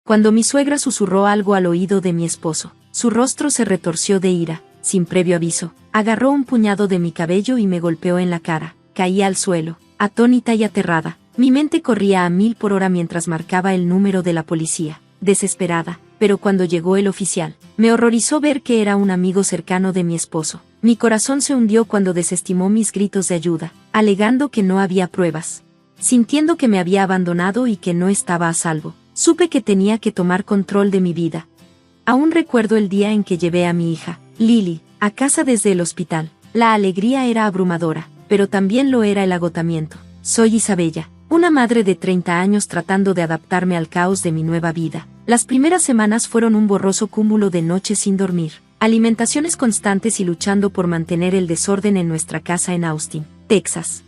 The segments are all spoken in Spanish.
cuando mi suegra susurró algo al oído de mi esposo. Su rostro se retorció de ira, sin previo aviso. Agarró un puñado de mi cabello y me golpeó en la cara. Caí al suelo, atónita y aterrada. Mi mente corría a 1000 por hora mientras marcaba el número de la policía. Desesperada, pero cuando llegó el oficial, me horrorizó ver que era un amigo cercano de mi esposo. Mi corazón se hundió cuando desestimó mis gritos de ayuda, alegando que no había pruebas. Sintiendo que me había abandonado y que no estaba a salvo, supe que tenía que tomar control de mi vida. Aún recuerdo el día en que llevé a mi hija, Lily, a casa desde el hospital. La alegría era abrumadora, pero también lo era el agotamiento. Soy Isabella, una madre de 30 años tratando de adaptarme al caos de mi nueva vida. Las primeras semanas fueron un borroso cúmulo de noches sin dormir, alimentaciones constantes y luchando por mantener el desorden en nuestra casa en Austin, Texas.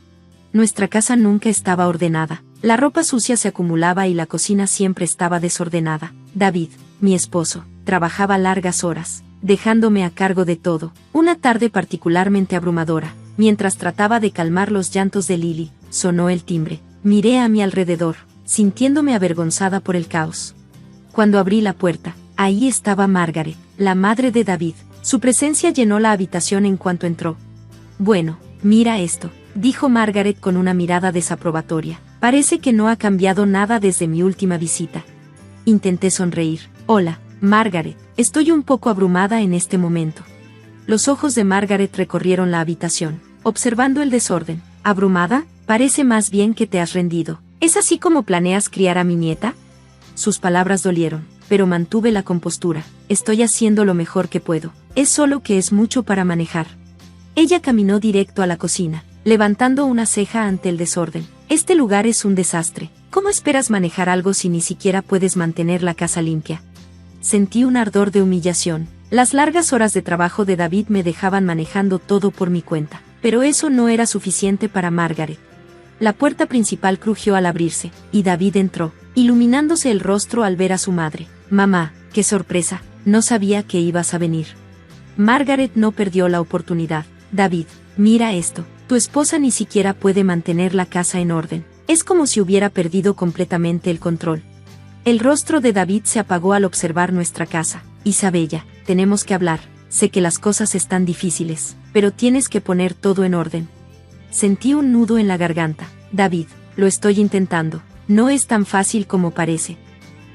Nuestra casa nunca estaba ordenada. La ropa sucia se acumulaba y la cocina siempre estaba desordenada. David, mi esposo, trabajaba largas horas, dejándome a cargo de todo. Una tarde particularmente abrumadora, mientras trataba de calmar los llantos de Lily, sonó el timbre. Miré a mi alrededor, sintiéndome avergonzada por el caos. Cuando abrí la puerta, ahí estaba Margaret, la madre de David. Su presencia llenó la habitación en cuanto entró. Bueno, mira esto, dijo Margaret con una mirada desaprobatoria. Parece que no ha cambiado nada desde mi última visita. Intenté sonreír. Hola, Margaret, estoy un poco abrumada en este momento. Los ojos de Margaret recorrieron la habitación, observando el desorden. ¿Abrumada? Parece más bien que te has rendido. ¿Es así como planeas criar a mi nieta? Sus palabras dolieron, pero mantuve la compostura. Estoy haciendo lo mejor que puedo. Es solo que es mucho para manejar. Ella caminó directo a la cocina, levantando una ceja ante el desorden. Este lugar es un desastre. ¿Cómo esperas manejar algo si ni siquiera puedes mantener la casa limpia? Sentí un ardor de humillación. Las largas horas de trabajo de David me dejaban manejando todo por mi cuenta. Pero eso no era suficiente para Margaret. La puerta principal crujió al abrirse, y David entró, iluminándose el rostro al ver a su madre. Mamá, qué sorpresa, no sabía que ibas a venir. Margaret no perdió la oportunidad. David, mira esto, tu esposa ni siquiera puede mantener la casa en orden. Es como si hubiera perdido completamente el control. El rostro de David se apagó al observar nuestra casa. Isabella, tenemos que hablar. Sé que las cosas están difíciles, pero tienes que poner todo en orden. Sentí un nudo en la garganta. David, lo estoy intentando. No es tan fácil como parece.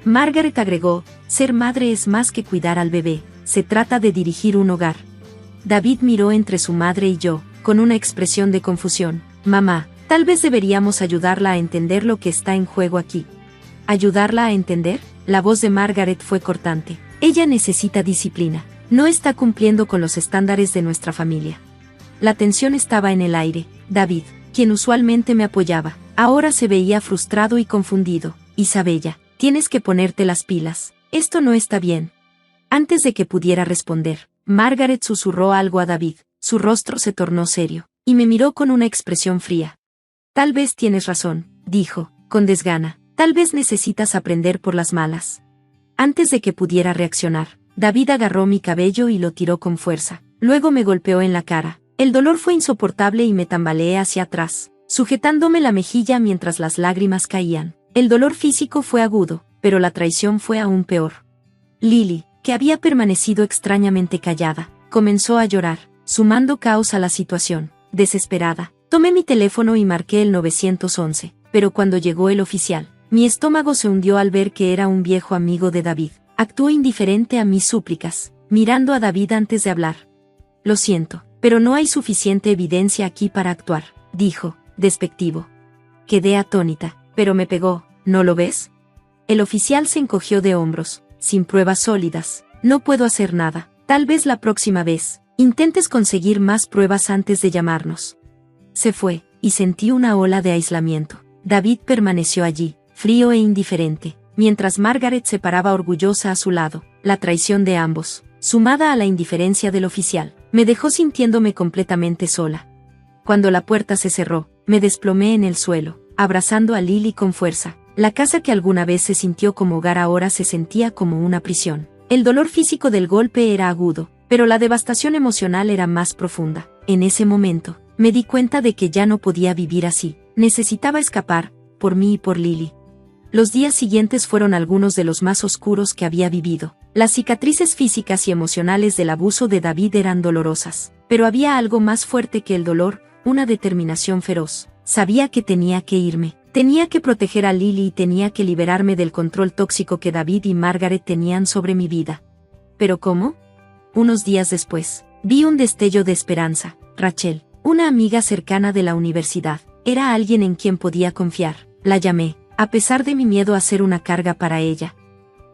Margaret agregó, ser madre es más que cuidar al bebé, se trata de dirigir un hogar. David miró entre su madre y yo, con una expresión de confusión. Mamá, tal vez deberíamos ayudarla a entender lo que está en juego aquí. ¿Ayudarla a entender? La voz de Margaret fue cortante. Ella necesita disciplina. No está cumpliendo con los estándares de nuestra familia. La tensión estaba en el aire. David, quien usualmente me apoyaba, ahora se veía frustrado y confundido. Isabella, tienes que ponerte las pilas. Esto no está bien. Antes de que pudiera responder, Margaret susurró algo a David. Su rostro se tornó serio, y me miró con una expresión fría. Tal vez tienes razón, dijo, con desgana. Tal vez necesitas aprender por las malas. Antes de que pudiera reaccionar, David agarró mi cabello y lo tiró con fuerza. Luego me golpeó en la cara. El dolor fue insoportable y me tambaleé hacia atrás, sujetándome la mejilla mientras las lágrimas caían. El dolor físico fue agudo, pero la traición fue aún peor. Lily, que había permanecido extrañamente callada, comenzó a llorar, sumando caos a la situación. Desesperada, tomé mi teléfono y marqué el 911, pero cuando llegó el oficial, mi estómago se hundió al ver que era un viejo amigo de David. Actuó indiferente a mis súplicas, mirando a David antes de hablar. Lo siento, pero no hay suficiente evidencia aquí para actuar, dijo, despectivo. Quedé atónita, pero me pegó, ¿no lo ves? El oficial se encogió de hombros, sin pruebas sólidas. No puedo hacer nada, tal vez la próxima vez intentes conseguir más pruebas antes de llamarnos. Se fue, y sentí una ola de aislamiento. David permaneció allí, frío e indiferente, mientras Margaret se paraba orgullosa a su lado. La traición de ambos, sumada a la indiferencia del oficial, me dejó sintiéndome completamente sola. Cuando la puerta se cerró, me desplomé en el suelo, abrazando a Lily con fuerza. La casa que alguna vez se sintió como hogar ahora se sentía como una prisión. El dolor físico del golpe era agudo, pero la devastación emocional era más profunda. En ese momento, me di cuenta de que ya no podía vivir así. Necesitaba escapar, por mí y por Lily. Los días siguientes fueron algunos de los más oscuros que había vivido. Las cicatrices físicas y emocionales del abuso de David eran dolorosas, pero había algo más fuerte que el dolor, una determinación feroz. Sabía que tenía que irme, tenía que proteger a Lily y tenía que liberarme del control tóxico que David y Margaret tenían sobre mi vida. ¿Pero cómo? Unos días después, vi un destello de esperanza. Rachel, una amiga cercana de la universidad, era alguien en quien podía confiar. La llamé, a pesar de mi miedo a ser una carga para ella.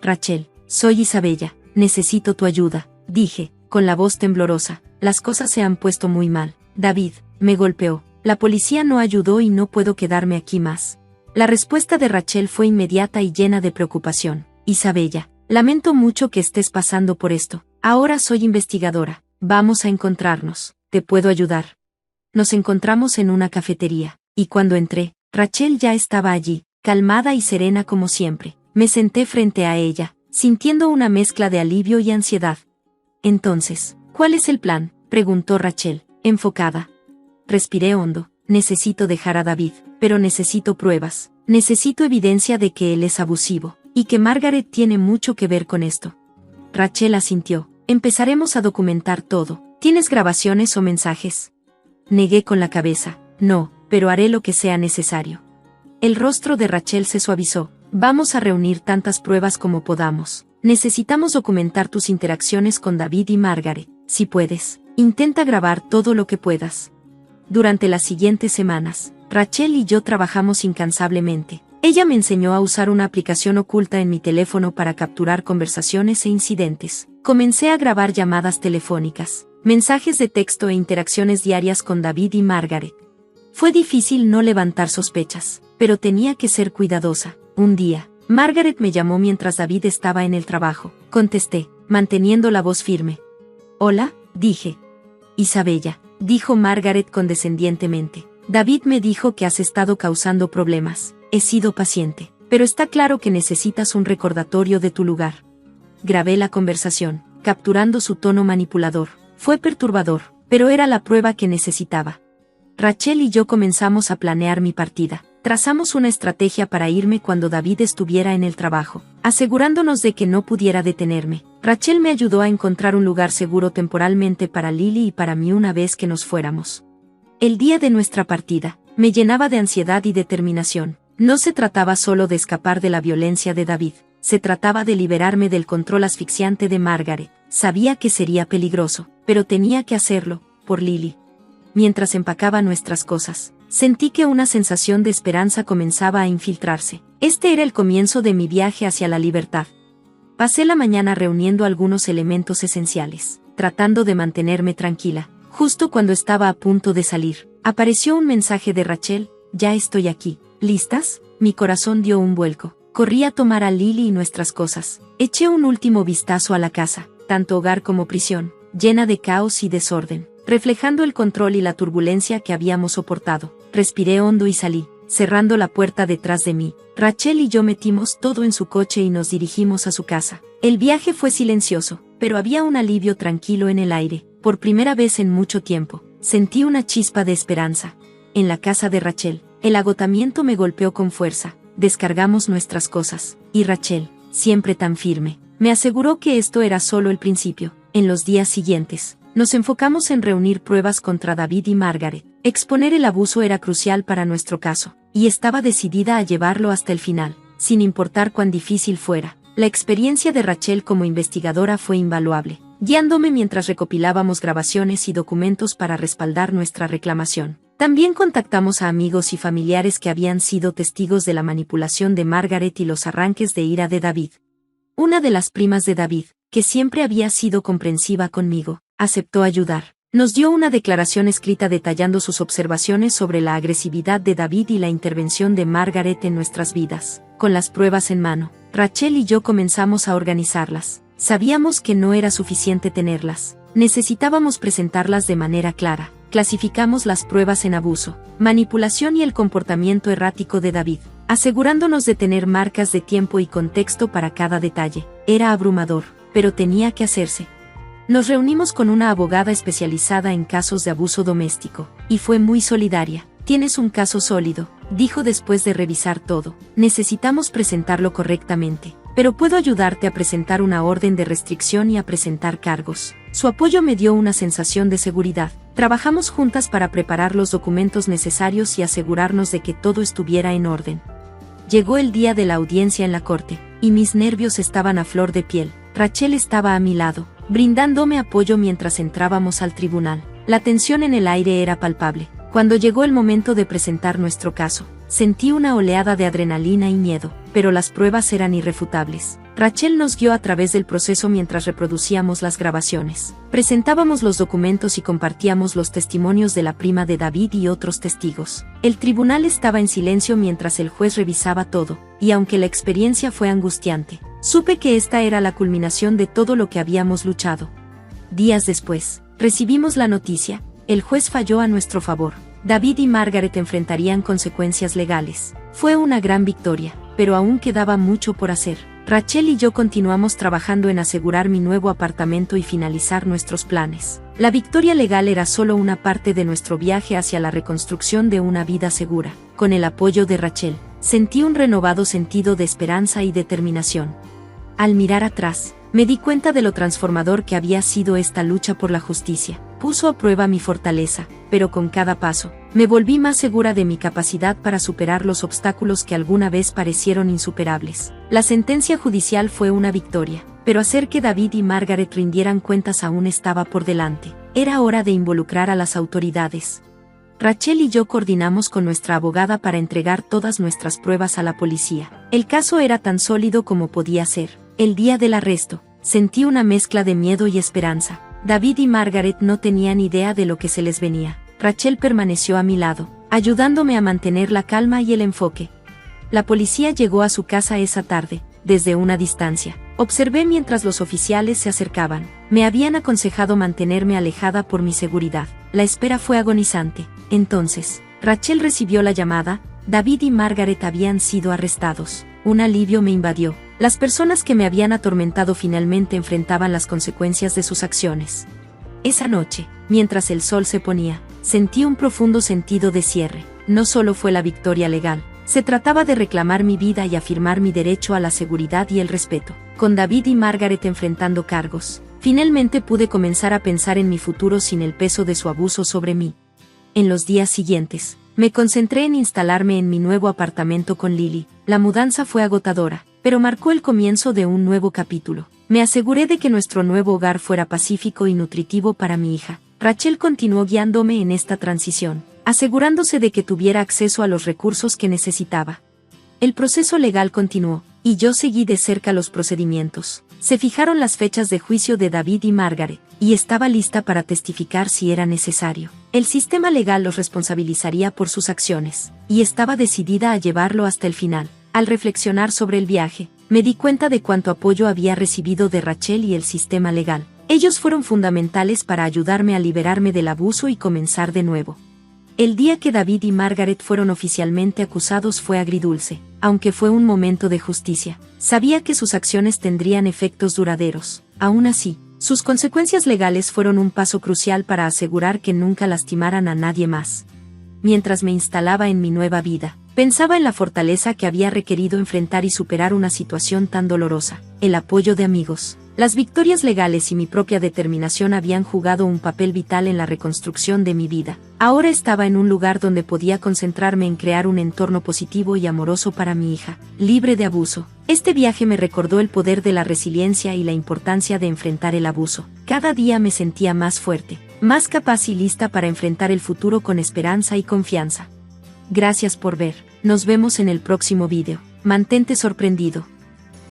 Rachel, soy Isabella, necesito tu ayuda, dije, con la voz temblorosa. Las cosas se han puesto muy mal. David me golpeó. La policía no ayudó y no puedo quedarme aquí más. La respuesta de Rachel fue inmediata y llena de preocupación. Isabella, lamento mucho que estés pasando por esto. Ahora soy investigadora. Vamos a encontrarnos. ¿Te puedo ayudar? Nos encontramos en una cafetería, y cuando entré, Rachel ya estaba allí, calmada y serena como siempre. Me senté frente a ella, sintiendo una mezcla de alivio y ansiedad. Entonces, ¿cuál es el plan?, preguntó Rachel, enfocada. Respiré hondo. Necesito dejar a David, pero necesito pruebas. Necesito evidencia de que él es abusivo, y que Margaret tiene mucho que ver con esto. Rachel asintió. Empezaremos a documentar todo. ¿Tienes grabaciones o mensajes? Negué con la cabeza. No, pero haré lo que sea necesario. El rostro de Rachel se suavizó. Vamos a reunir tantas pruebas como podamos. Necesitamos documentar tus interacciones con David y Margaret. Si puedes, intenta grabar todo lo que puedas. Durante las siguientes semanas, Rachel y yo trabajamos incansablemente. Ella me enseñó a usar una aplicación oculta en mi teléfono para capturar conversaciones e incidentes. Comencé a grabar llamadas telefónicas, mensajes de texto e interacciones diarias con David y Margaret. Fue difícil no levantar sospechas, pero tenía que ser cuidadosa. Un día, Margaret me llamó mientras David estaba en el trabajo. Contesté, manteniendo la voz firme. «Hola», dije. «Isabella», dijo Margaret condescendientemente. «David me dijo que has estado causando problemas. He sido paciente, pero está claro que necesitas un recordatorio de tu lugar». Grabé la conversación, capturando su tono manipulador. Fue perturbador, pero era la prueba que necesitaba. Rachel y yo comenzamos a planear mi partida. Trazamos una estrategia para irme cuando David estuviera en el trabajo, asegurándonos de que no pudiera detenerme. Rachel me ayudó a encontrar un lugar seguro temporalmente para Lily y para mí una vez que nos fuéramos. El día de nuestra partida, me llenaba de ansiedad y determinación. No se trataba solo de escapar de la violencia de David, se trataba de liberarme del control asfixiante de Margaret. Sabía que sería peligroso, pero tenía que hacerlo, por Lily. Mientras empacaba nuestras cosas, sentí que una sensación de esperanza comenzaba a infiltrarse. Este era el comienzo de mi viaje hacia la libertad. Pasé la mañana reuniendo algunos elementos esenciales, tratando de mantenerme tranquila. Justo cuando estaba a punto de salir, apareció un mensaje de Rachel. «Ya estoy aquí. ¿Listas?». Mi corazón dio un vuelco. Corrí a tomar a Lily y nuestras cosas. Eché un último vistazo a la casa, tanto hogar como prisión, llena de caos y desorden, reflejando el control y la turbulencia que habíamos soportado. Respiré hondo y salí, cerrando la puerta detrás de mí. Rachel y yo metimos todo en su coche y nos dirigimos a su casa. El viaje fue silencioso, pero había un alivio tranquilo en el aire. Por primera vez en mucho tiempo, sentí una chispa de esperanza. En la casa de Rachel, el agotamiento me golpeó con fuerza. Descargamos nuestras cosas, y Rachel, siempre tan firme, me aseguró que esto era solo el principio. En los días siguientes, nos enfocamos en reunir pruebas contra David y Margaret. Exponer el abuso era crucial para nuestro caso, y estaba decidida a llevarlo hasta el final, sin importar cuán difícil fuera. La experiencia de Rachel como investigadora fue invaluable, guiándome mientras recopilábamos grabaciones y documentos para respaldar nuestra reclamación. También contactamos a amigos y familiares que habían sido testigos de la manipulación de Margaret y los arranques de ira de David. Una de las primas de David, que siempre había sido comprensiva conmigo, aceptó ayudar. Nos dio una declaración escrita detallando sus observaciones sobre la agresividad de David y la intervención de Margaret en nuestras vidas. Con las pruebas en mano, Rachel y yo comenzamos a organizarlas. Sabíamos que no era suficiente tenerlas. Necesitábamos presentarlas de manera clara. Clasificamos las pruebas en abuso, manipulación y el comportamiento errático de David, asegurándonos de tener marcas de tiempo y contexto para cada detalle. Era abrumador, pero tenía que hacerse. Nos reunimos con una abogada especializada en casos de abuso doméstico, y fue muy solidaria. «Tienes un caso sólido», dijo después de revisar todo. Necesitamos presentarlo correctamente, pero puedo ayudarte a presentar una orden de restricción y a presentar cargos. Su apoyo me dio una sensación de seguridad. Trabajamos juntas para preparar los documentos necesarios y asegurarnos de que todo estuviera en orden. Llegó el día de la audiencia en la corte, y mis nervios estaban a flor de piel. Rachel estaba a mi lado, brindándome apoyo mientras entrábamos al tribunal. La tensión en el aire era palpable. Cuando llegó el momento de presentar nuestro caso, sentí una oleada de adrenalina y miedo, pero las pruebas eran irrefutables. Rachel nos guió a través del proceso mientras reproducíamos las grabaciones. Presentábamos los documentos y compartíamos los testimonios de la prima de David y otros testigos. El tribunal estaba en silencio mientras el juez revisaba todo, y aunque la experiencia fue angustiante, supe que esta era la culminación de todo lo que habíamos luchado. Días después, recibimos la noticia. El juez falló a nuestro favor. David y Margaret enfrentarían consecuencias legales. Fue una gran victoria, pero aún quedaba mucho por hacer. Rachel y yo continuamos trabajando en asegurar mi nuevo apartamento y finalizar nuestros planes. La victoria legal era solo una parte de nuestro viaje hacia la reconstrucción de una vida segura. Con el apoyo de Rachel, sentí un renovado sentido de esperanza y determinación. Al mirar atrás, me di cuenta de lo transformador que había sido esta lucha por la justicia. Puso a prueba mi fortaleza, pero con cada paso, me volví más segura de mi capacidad para superar los obstáculos que alguna vez parecieron insuperables. La sentencia judicial fue una victoria, pero hacer que David y Margaret rindieran cuentas aún estaba por delante. Era hora de involucrar a las autoridades. Rachel y yo coordinamos con nuestra abogada para entregar todas nuestras pruebas a la policía. El caso era tan sólido como podía ser. El día del arresto, sentí una mezcla de miedo y esperanza. David y Margaret no tenían idea de lo que se les venía. Rachel permaneció a mi lado, ayudándome a mantener la calma y el enfoque. La policía llegó a su casa esa tarde, desde una distancia. Observé mientras los oficiales se acercaban. Me habían aconsejado mantenerme alejada por mi seguridad. La espera fue agonizante. Entonces, Rachel recibió la llamada. David y Margaret habían sido arrestados. Un alivio me invadió. Las personas que me habían atormentado finalmente enfrentaban las consecuencias de sus acciones. Esa noche, mientras el sol se ponía, sentí un profundo sentido de cierre. No solo fue la victoria legal, se trataba de reclamar mi vida y afirmar mi derecho a la seguridad y el respeto. Con David y Margaret enfrentando cargos, finalmente pude comenzar a pensar en mi futuro sin el peso de su abuso sobre mí. En los días siguientes, me concentré en instalarme en mi nuevo apartamento con Lily. La mudanza fue agotadora, pero marcó el comienzo de un nuevo capítulo. Me aseguré de que nuestro nuevo hogar fuera pacífico y nutritivo para mi hija. Rachel continuó guiándome en esta transición, asegurándose de que tuviera acceso a los recursos que necesitaba. El proceso legal continuó, y yo seguí de cerca los procedimientos. Se fijaron las fechas de juicio de David y Margaret, y estaba lista para testificar si era necesario. El sistema legal los responsabilizaría por sus acciones, y estaba decidida a llevarlo hasta el final. Al reflexionar sobre el viaje, me di cuenta de cuánto apoyo había recibido de Rachel y el sistema legal. Ellos fueron fundamentales para ayudarme a liberarme del abuso y comenzar de nuevo. El día que David y Margaret fueron oficialmente acusados fue agridulce, aunque fue un momento de justicia. Sabía que sus acciones tendrían efectos duraderos. Aún así, sus consecuencias legales fueron un paso crucial para asegurar que nunca lastimaran a nadie más. Mientras me instalaba en mi nueva vida, pensaba en la fortaleza que había requerido enfrentar y superar una situación tan dolorosa. El apoyo de amigos, las victorias legales y mi propia determinación habían jugado un papel vital en la reconstrucción de mi vida. Ahora estaba en un lugar donde podía concentrarme en crear un entorno positivo y amoroso para mi hija, libre de abuso. Este viaje me recordó el poder de la resiliencia y la importancia de enfrentar el abuso. Cada día me sentía más fuerte, más capaz y lista para enfrentar el futuro con esperanza y confianza. Gracias por ver. Nos vemos en el próximo video. Mantente sorprendido.